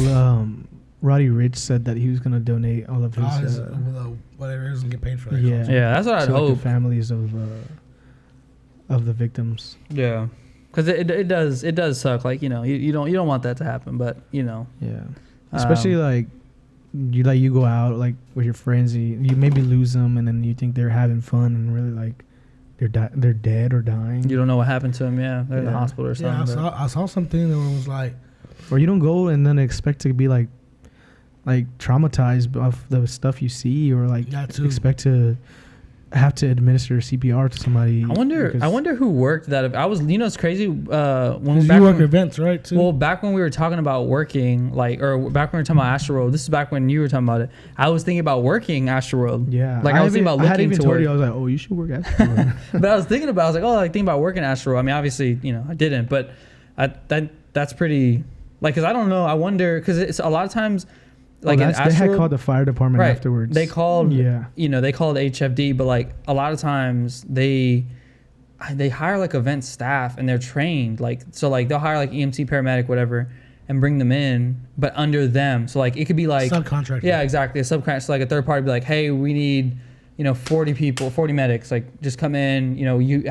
Roddy Rich said that he was going to donate all of his whatever it is and get paid for that. Yeah. Yeah, that's what I'd hope. Like the families of the victims. Yeah. Because it does suck. Like, you don't want that to happen, but, Yeah. Especially like you go out like with your friends, and you maybe lose them, and then you think they're having fun, and really like they're dead or dying. You don't know what happened to them. Yeah, they're in the hospital or something. Yeah, I saw something that was like, or you don't go and then expect to be like traumatized of the stuff you see, or like expect to have to administer CPR to somebody. I wonder who worked that. I was, it's crazy. When you work events, right? Too? Well, back when we were talking about working, or back when we were talking about Astroworld. This is back when you were talking about it. I was thinking about working Astroworld. Yeah, I was thinking about looking I had even to told work. you, I was like, oh, you should work Astroworld. But I was thinking about working Astroworld. I mean, obviously, I didn't, but that's pretty. Like, because I don't know. I wonder, because it's a lot of times. Like they had called the fire department afterwards. They called, they called HFD, but like a lot of times they hire like event staff and they're trained. Like, so like they'll hire like EMT, paramedic, whatever, and bring them in, but under them. So like it could be like subcontractor. Yeah, exactly. A subcontractor. So like a third party be like, hey, we need 40 people, 40 medics. Like just come in.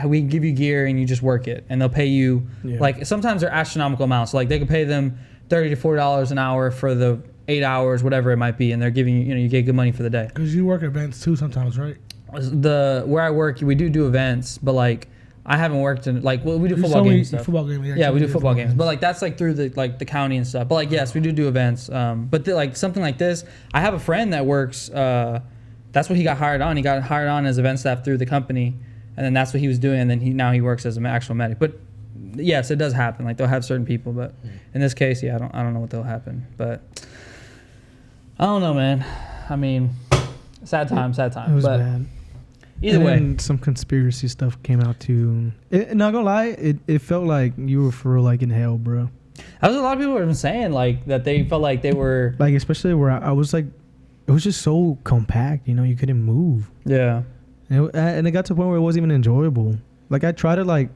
We give you gear and you just work it, and they'll pay you. Yeah. Like sometimes they're astronomical amounts. So like they could pay them $30 to $40 an hour for the 8 hours, whatever it might be, and they're giving you, you get good money for the day. Because you work events too sometimes, right? Where I work, we do events, but like I haven't worked in we do football games. Yeah, we do football games, but like that's like through the county and stuff. But like yes, we do events. But like something like this, I have a friend that works. That's what he got hired on. He got hired on as event staff through the company, and then that's what he was doing. And then he works as an actual medic. But yes, it does happen. Like they'll have certain people, but in this case, I don't know what will happen, but. I don't know, man. I mean, sad time. It was bad. Either way. Some conspiracy stuff came out too. Not gonna lie, it felt like you were for real, like in hell, bro. That was a lot of people were saying like that they felt like they were like, especially where I was like, it was just so compact. You couldn't move. Yeah. And it got to a point where it wasn't even enjoyable. Like I tried to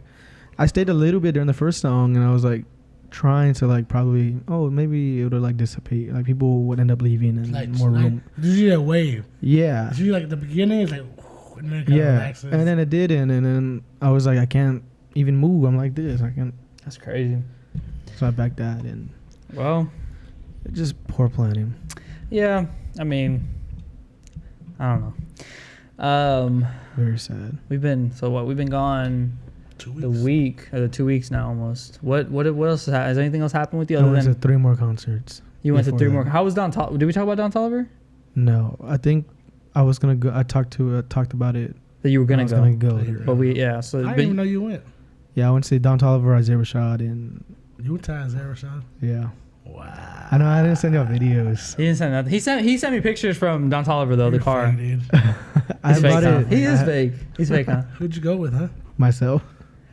I stayed a little bit during the first song, and I was like. Trying to probably maybe it would like dissipate, like people would end up leaving and more room. Usually a wave. Yeah. Usually like the beginning is like and then it relaxes. And then it didn't, and then I was like, I can't even move. I'm like this. I can't. That's crazy. So I backed that, and just poor planning. Yeah, I mean, I don't know. Very sad. We've been gone. 2 weeks. The week or the 2 weeks now almost. What else has anything else happened with you other than 3 more concerts? You went to 3 more. How was Don Tolliver? Did we talk about Don Tolliver? No, I think I was gonna go. I talked about it. That you were gonna go. But So I didn't even know you went. Yeah, I went to see Don Tolliver, Isaiah Rashad, and you went to Isaiah Rashad. Yeah. Wow. I know. I didn't send y'all videos. He didn't send nothing. He sent me pictures from Don Tolliver though. The car. Fake, He's fake, huh? He is fake. He's fake, huh? Who'd you go with, huh? Myself.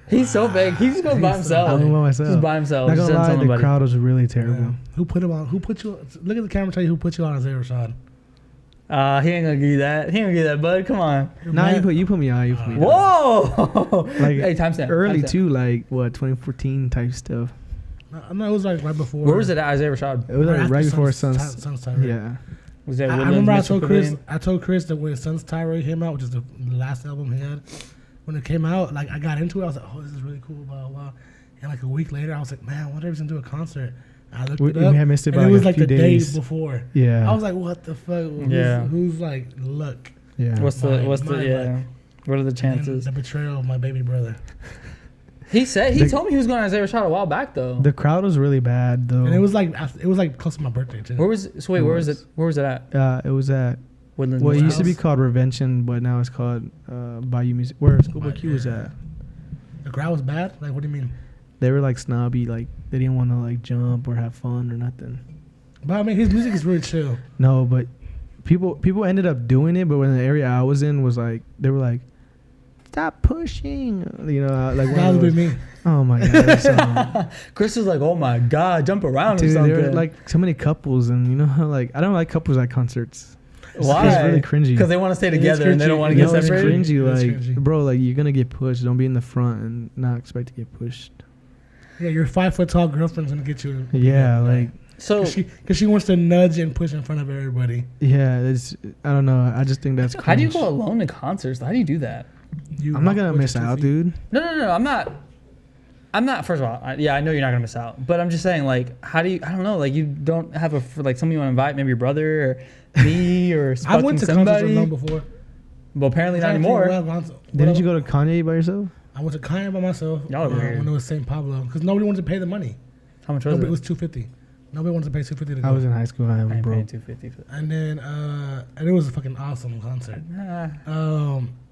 He's so big. He just goes by himself. I went by myself. Just by himself. Not gonna lie, the crowd was really terrible. Yeah. Who put him on? Who put you? Look at the camera. Tell you who put you on Isaiah Rashad. He ain't gonna give you that. He ain't gonna give you that, bud. Come on. Nah, you put me on. You put me on. Whoa! Like, hey, timestamp. Early too, like 2014 type stuff. No, it was like right before. Where was it at Isaiah Rashad? It was like right before Sun's Tirade. Yeah. Was that? I remember I told Chris that when Sun's Tirade came out, which is the last album he had. When it came out, like I got into it, I was like, "Oh, this is really cool." Blah blah. And like a week later, I was like, "Man, what if he's gonna do a concert?" I looked it up. We had missed it by and it was like the days before. Yeah. I was like, "What the fuck?" Who's like, "Look." Yeah. What are the chances? The betrayal of my baby brother. He told me he was going to Isaiah Rashad a while back though. The crowd was really bad though. And it was like close to my birthday too. Where was it? Where was it at? It was at Woodlands. Well, it used to be called Revention, but now it's called Bayou Music. Where Schoolboy Q was at. The crowd was bad? Like, what do you mean? They were like snobby, like they didn't want to like jump or have fun or nothing. But I mean, his music is really chill. No, but people ended up doing it, but when the area I was in was like, they were like, stop pushing, like that would be me. Oh my god! Chris was like, oh my god, jump around. Dude, or something. there were like so many couples, and you know how like I don't like couples at concerts. Why? It's really cringy. Because they want to stay together cringy. and they don't want to get No, it's separated. cringy. It's Like, cringy. bro, like you're gonna get pushed. Don't be in the front and not expect to get pushed. Yeah, your 5 foot tall girlfriend's gonna get you. Yeah, like So Because she wants to nudge and push in front of everybody. yeah, it's I don't know. I just think that's cringe. how do you go alone to concerts? How do you do that? You I'm not gonna walk with miss your 2 out, feet. dude. No. I'm not. First of all, I know you're not gonna miss out. But I'm just saying, like, how do you? I don't know. Like, you don't have like somebody you want to invite, maybe your brother or me or I went to concerts somebody. alone before. Well, apparently not anymore. Didn't you go to Kanye by yourself? I went to Kanye by myself. Y'all are weird. When it was St. Pablo, because nobody wanted to pay the money. How much was Nobody, it? it was $250. Nobody wanted to pay $250 to go. I was in high school. I I was ain't paying broke. $250 for that. And then, and it was a fucking awesome concert.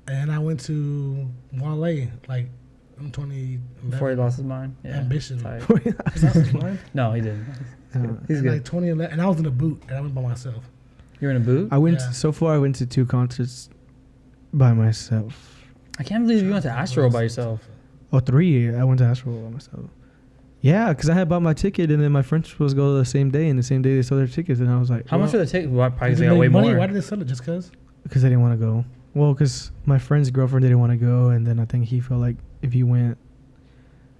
And I went to Wale, like, in 2011. Before he lost his mind. Yeah. Ambition. Tight. He lost his mind? No, he didn't. He's In good. like 2011, and I was in a boot, and I went by myself. You're in a boot? I went Yeah. so far. I went to 2 concerts by myself. I can't believe you went to Astro by yourself. Oh, 3. I went to Astro by myself. Yeah, because I had bought my ticket, and then my friends were supposed to go the same day, and the same day they sold their tickets, and I was like, How much well, did it take? Well, probably Did they they got way make money? more. Why did they sell it? Just because? because they didn't want to go. Well, because my friend's girlfriend didn't want to go, and then I think he felt like if he went,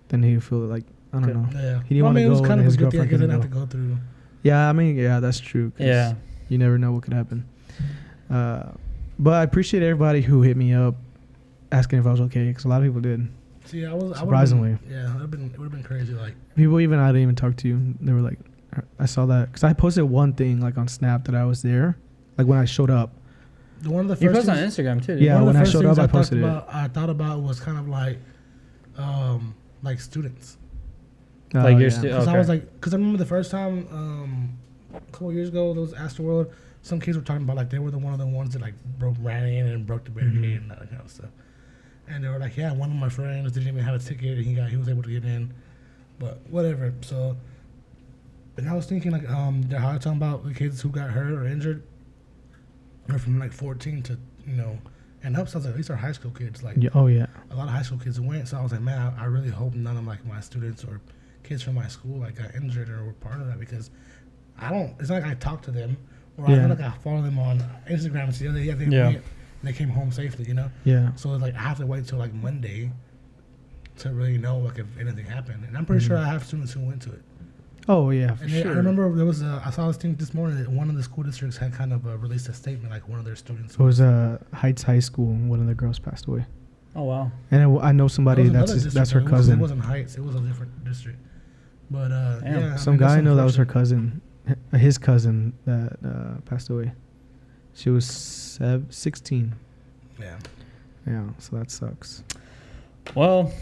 then he would feel like I don't Good. know. Yeah. He didn't want to it was go, kind and of his a good thing girlfriend because they couldn't didn't have to go through. Yeah, I mean, yeah, that's true. 'Cause Yeah. you never know what could happen. But I appreciate everybody who hit me up asking if I was okay, because a lot of people did. See, I was Surprisingly. Yeah, it would have been crazy. Like, People even I didn't even talk to, they were like, I saw that because I posted one thing like on Snap that I was there, like when I showed up. one of the You first posted on things, Instagram too. Yeah, one of when the I first showed things up, I thought posted it. about, I thought about was kind of like students. Like your yeah. Because Okay. I was like, because I remember the first time a couple years ago, those Astroworld, some kids were talking about like they were one of the ones that like ran in and broke the barricade and that kind of stuff. And they were like, yeah, one of my friends didn't even have a ticket and he was able to get in, but whatever. So, and I was thinking like they're talking about the kids who got hurt or injured, or from like 14 to and up. So I was like, these are high school kids. Like, Yeah, oh yeah. a lot of high school kids went. So I was like, man, I really hope none of like my students or kids from my school like got injured or were part of that, because it's not like I talk to them or Yeah. I feel like I follow them on Instagram and see they went and they came home safely, Yeah. So it's like I have to wait till like Monday to really know like if anything happened. And I'm pretty sure I have students who went to it. Oh yeah, for And sure. I remember there was I saw this thing this morning that one of the school districts had kind of released a statement like one of their students It was Heights High School. One of the girls passed away, Oh wow. and I know somebody It was that's another that's her district, though. cousin. It wasn't Heights. It was a different district. But Damn. yeah, Some guy I that's know that was her unfortunate. cousin, his cousin that passed away. She was 16. Yeah. Yeah, so that sucks. Well,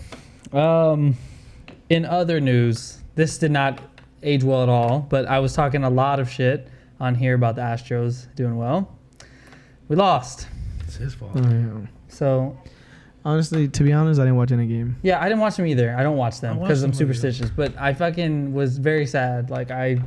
in other news, this did not age well at all, but I was talking a lot of shit on here about the Astros doing well. We lost. It's his fault. Oh yeah. So, Honestly, to be honest, I didn't watch any game. yeah, I didn't watch them either. I don't watch them I watched because I'm them later. superstitious, but I fucking was very sad. Like, I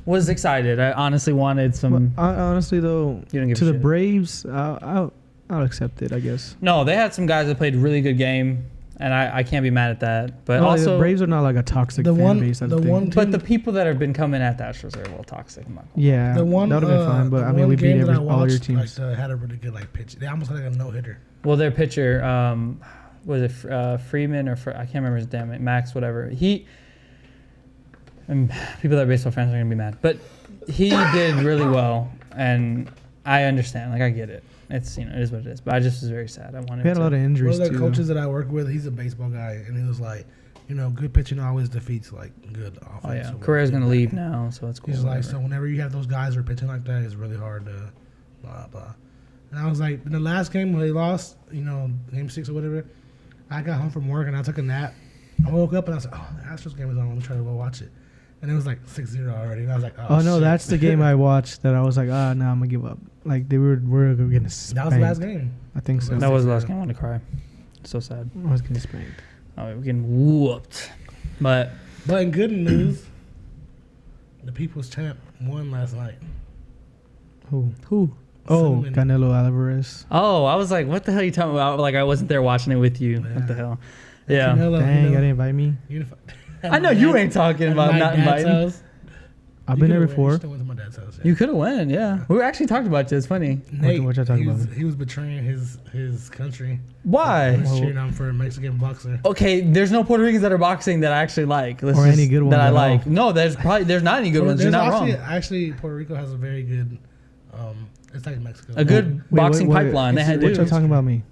was excited. I honestly wanted some. Honestly though, You don't give to a the shit. Braves, I'll accept it, I guess. No, they had some guys that played really good game, and I can't be mad at that. But No, also, the Braves are not like a toxic The fan one- base. I the don't think. one- but the people that have been coming at the Astros are a little toxic. I'm not gonna lie. Yeah, The one that would have been fine. But the I mean, one we beat game that I all your watched, teams. Like, had a really good like pitch. They almost had like a no hitter. Well, their pitcher, was it Freeman or I can't remember his damn name, Max, whatever. And people that are baseball fans are gonna be mad, but he did really well, and I understand. Like, I get it. It's it is what it is. But I just was very sad. I wanted. We had a lot of One injuries of the too. coaches that I work with, he's a baseball guy, and he was like, good pitching always defeats like good offense. Oh yeah, or Correa's good gonna leave batting. now, so that's cool. He's like, whatever. so whenever you have those guys who are pitching like that, it's really hard to blah blah. And I was like, in the last game when they lost, game 6 or whatever, I got home from work and I took a nap. I woke up and I was like, oh, the Astros game is on. Let me try to go watch it. And it was like 6-0 already. And I was like, Oh no, shit. that's the game I watched that I was like, no, I'm gonna give up. Like we're getting spanked. That was the last game. I think so. That was the last game. I wanted to cry. So sad. I was getting spanked. Oh, we're getting whooped. But But in good news, the People's Champ won last night. Who? Oh, Cinnamon. Canelo Alvarez. I was like, what the hell are you talking about? Like, I wasn't there watching it with you. What the hell? Yeah. Canelo, Dang, I didn't invite me. unified. I know you ain't talking about not inviting. I've been there You before. still went to my dad's house. Yeah. You could have won, yeah. We actually talked about this. It's funny. Nate, what y'all talking about? He was betraying his country. Why? He was cheering on for a Mexican boxer. Okay, there's no Puerto Ricans that are boxing that I actually like. Or any good ones that I at like. all. No, there's not any good ones. You're not wrong. Actually, Puerto Rico has a very good. It's like Mexico. A good boxing pipeline. They had What y'all dudes. talking about me?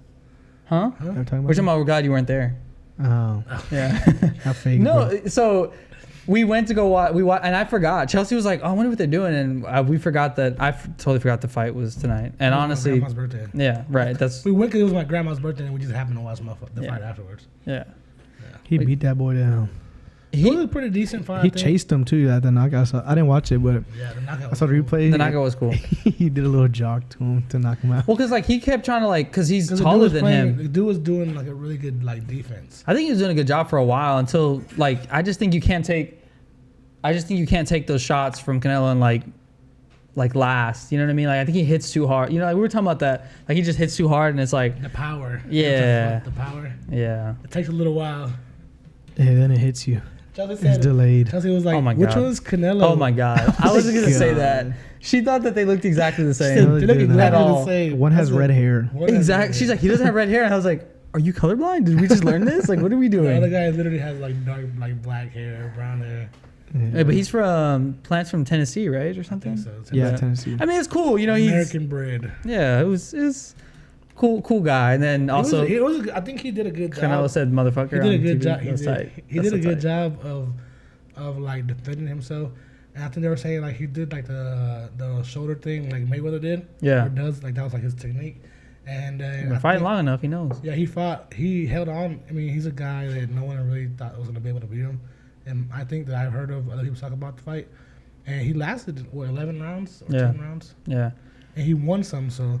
Huh? Y'all talking about We're talking me? about, we're glad you weren't there. Oh, Yeah. how fake. No, bro. so we went to go watch. And I forgot. Chelsea was like, "Oh, I wonder what they're doing," and we forgot that. Totally forgot the fight was tonight. And It was honestly, my grandma's birthday. yeah, right. That's We went because it was my grandma's birthday, and we just happened to watch the Yeah. fight afterwards. yeah. He beat that boy down. It was a pretty decent fight. He I think. chased him too at the knockout. So I didn't watch it, but Yeah, the knockout. I saw the was cool. replay. The knockout was cool. He did a little jog to him to knock him out. Well, because like he kept trying to because he's 'Cause the dude taller was than playing- him. The dude was doing like a really good like defense. I think he was doing a good job for a while until I just think you can't take those shots from Canelo and like last. You know what I mean? Like I think he hits too hard. You know, like we were talking about that. Like he just hits too hard, and it's like The power. Yeah. The power. yeah. It takes a little while. Yeah, then it hits you. Chelsea It's said. delayed. Chelsea was like, Oh my "Which God. one's Canelo?" Oh my god! I wasn't gonna say God. that. She thought that they looked exactly the She same. said, No, "They they look didn't. exactly At all. the same." One has I said, red hair. "One has Exactly. red She's hair." like, he doesn't have red hair, and I was like, are you colorblind? Did we just learn this? Like, what are we The other doing? guy literally has like dark, like black hair, brown hair. Yeah, but he's from plants from Tennessee, right, or I something? think so. Yeah, Yeah. Tennessee. I mean, it's cool. You know, he's American bred. yeah. It was cool guy. And then also, I think he did a good job. Canelo said motherfucker. He did a on good TV. job. That's tight. He That's did a so good tight. job of like defending himself. And I think they were saying like he did like the shoulder thing like Mayweather did. Yeah. Or does like that was like his technique. And Been I fighting think- long enough, he knows. Yeah, he fought. He held on. I mean, he's a guy that no one really thought was gonna be able to beat him. And I think that I've heard of other people talk about the fight. And he lasted 11 rounds or Yeah. 10 rounds, Yeah. and he won some. So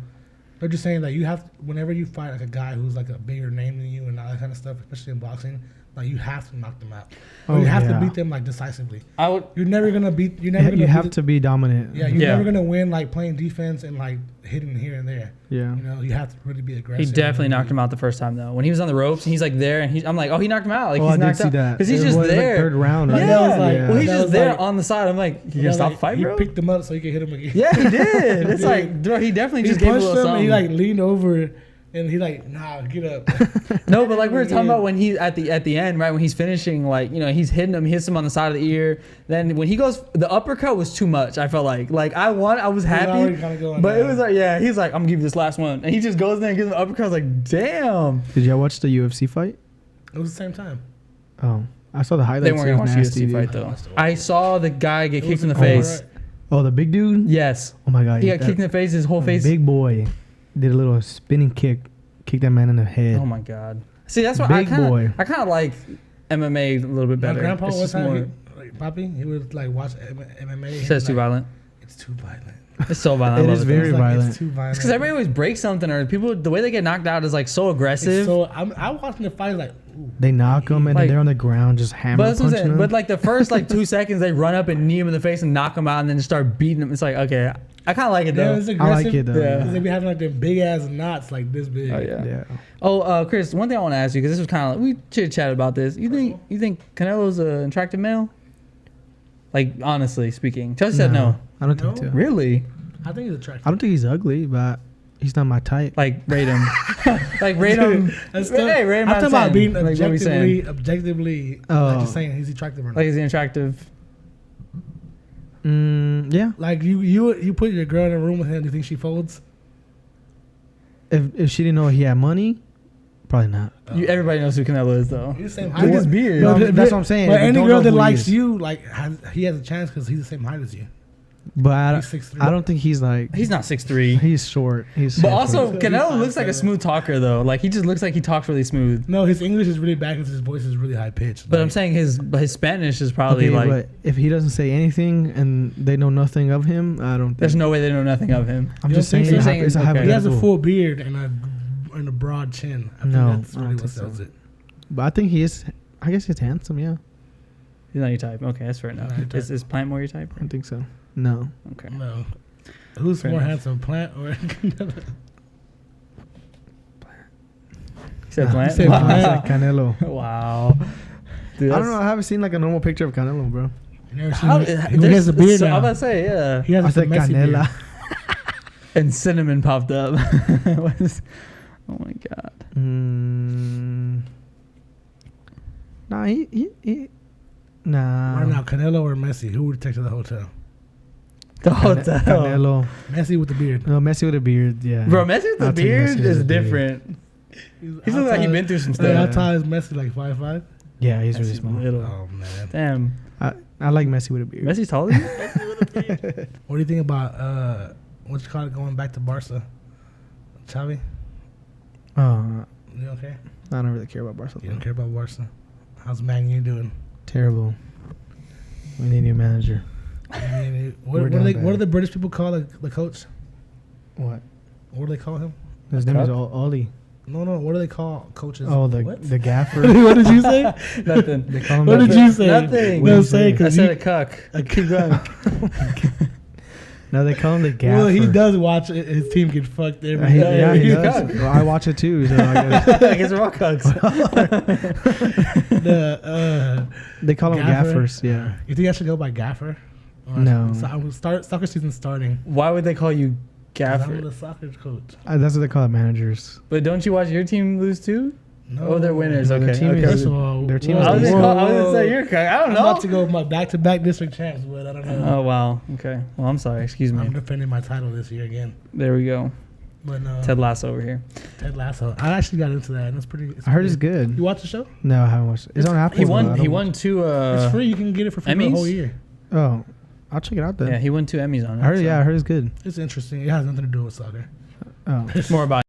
they're just saying that you have whenever you fight like a guy who's like a bigger name than you and all that kind of stuff, especially in boxing, like you have to knock them out. Or Oh, you have yeah. to beat them like decisively. I would. You're never gonna beat. You're never gonna. You have beat to be dominant. Yeah, you're Yeah. never gonna win like playing defense and like hitting here and there. Yeah. You know, you have to really be He aggressive. definitely knocked him out the first time though. When he was on the ropes and he's like there, and I'm like, oh, he knocked him out. Like Oh, he's I did knocked see out that. because he's It just was, like, there. third round. Yeah. Right? That was like- Yeah. Well, he's That just was there like- on the side. I'm like, you gonna stop fighting, He bro? picked him up so he could hit him again. Yeah, he did. It's like, bro, he definitely He just gave a punched little him and something. he like leaned over and he like, nah, get up. No, but like we were talking Yeah. about when he at the end, right? When he's finishing, like, you know, he's hitting him, hits him on the side of the ear. Then when he goes, the uppercut was too much. I felt like I was happy, already kinda going but it down. was like, yeah, he's like, I'm gonna give you this last one, and he just goes there and gives him the uppercut. I was like, damn. Did y'all watch the UFC fight? It was the same time. Oh, I saw the highlights. They weren't It gonna was watch nasty, UFC dude. fight though. I saw the guy get It kicked was in the a cool face. fight. Oh, the big dude. Yes, Oh my god. he got that- kicked in the face. His whole face. Big boy did a little spinning kick, kicked that man in the head. Oh my god. See, that's what I Big kind boy. of. I kind of like MMA a little bit My better. grandpa It's one just time, more. like Poppy, he would like watch MMA. He says he'd too be like, violent. It's too violent. It's so violent. I It love is though. very It's like, violent. It's too violent. Because everybody always breaks something, or people, the way they get knocked out is like so aggressive. So I'm watching the fight like, ooh. They knock him and Like- then they're on the ground just hammer but that's what I'm punching saying. him. But like the first like 2 seconds, they run up and knee him in the face and knock him out, and then just start beating him. It's like, okay, I kind of like it Yeah, though. it's I aggressive. like it though. Yeah. Because they be having like them big ass knots like this big. Oh yeah. Yeah. Oh, Chris, one thing I want to ask you because this was kind of we chit chatted about this. You think Canelo's an attractive male? Like honestly speaking, Chelsea said no. I don't think No? so. Really? I think he's attractive. I don't think he's ugly, but he's not my type. Like rate him. Like rate him. That's still, Hey, rate him I'm out of talking about 10. being Like, what are we saying? objectively, Oh. like just saying he's attractive or not. Like is he attractive? Yeah. Like you put your girl in a room with him, do you think she folds? If she didn't know he had money, probably not. Everybody knows who Canelo is though. He's the same Look height. at his beard. No, But- that's what I'm saying. But We any don't girl know that who he likes is. you, like he has a chance because he's the same height as you. But I He's 6'3". don't think he's like. He's not 6'3". He's short. He's. But short. also, He's Canelo looks like a 5'7". smooth talker, though. Like, he just looks like he talks really smooth. No, his English is really bad because his voice is really high pitched. But I'm saying his Spanish is probably Okay, like... but if he doesn't say anything and they know nothing of him, I don't. Think. There's no way they know nothing of him. I'm You just don't saying. think so? It's a Okay. he has a hypothetical. full beard and a broad chin. I No, think that's I really don't what think so. sells it. But I think he is. I guess he's handsome. Yeah. He's not your type. Okay, that's fair enough. Not your type. Is Plant more your type? I don't think so. No. Okay. No, who's Fair more enough. handsome, Plant or Canelo? He said Nah, Plant? he said I Plant. said Canelo. Wow. Dude, I don't know. I haven't seen like a normal picture of Canelo, bro. You never seen him? He has a beard now. I'm about to say, yeah. He has I said messy beard. canela. And cinnamon popped up. Oh my god. Nah, nah. Right now, Canelo or Messi? Who would take to the hotel? The hotel. Canelo. Messi with the beard. No, Messi with a beard. Yeah. Bro, Messi with the I'll take beard Messi with is the beard. different. He looks like he's been through some stuff. How tall is Messi? Like 5'5"? Yeah, he's really small. Little. Oh man. Damn. I like Messi with a beard. Messi's taller than you? What do you think about what you call it going back to Barca? Xavi? You okay? I don't really care about You Barcelona. don't care about Barca? How's Man U doing? Terrible. We need a new manager. What do the British people call the coach? What? What do they call him? His name is Ollie. No. What do they call coaches? Oh, What? the gaffer. What did you say? Nothing. They call him What that. did you say? Nothing. No, say I said a cuck. Keep going. No, they call him the gaffer. Well, he does watch his team get fucked every He day. he's does. cuck. Well, I watch it too. So I guess. I guess we're all cucks. They call them Gaffer? gaffers. Yeah. You think I should go by Gaffer? Or No. Soccer season starting. Why would they call you 'Cause I'm Gaffer? the soccer coach. That's what they call it, managers. But don't you watch your team lose too? No. Oh, they're winners. No, Okay. their team okay. is- First of all, their team whoa, is I was decent. gonna say you're cuck. I don't I'm know. about to go with my back-to-back district champs, but I don't know. Oh wow. Okay. Well, I'm sorry. Excuse me. I'm defending my title this year again. There we go. But no, Ted Lasso over here. Ted Lasso. I actually got into that, and it's pretty. I heard it's good. You watch the show? No, I haven't watched it. It's on Apple. He though. I won. don't He watch won two. It's free. You can get it for free for the Emmys? whole year. it. Oh, I'll check it out then. Yeah, he won 2 Emmys on it. I heard. so. Yeah, I heard it's good. It's interesting. It has nothing to do with soccer. Oh. It's more about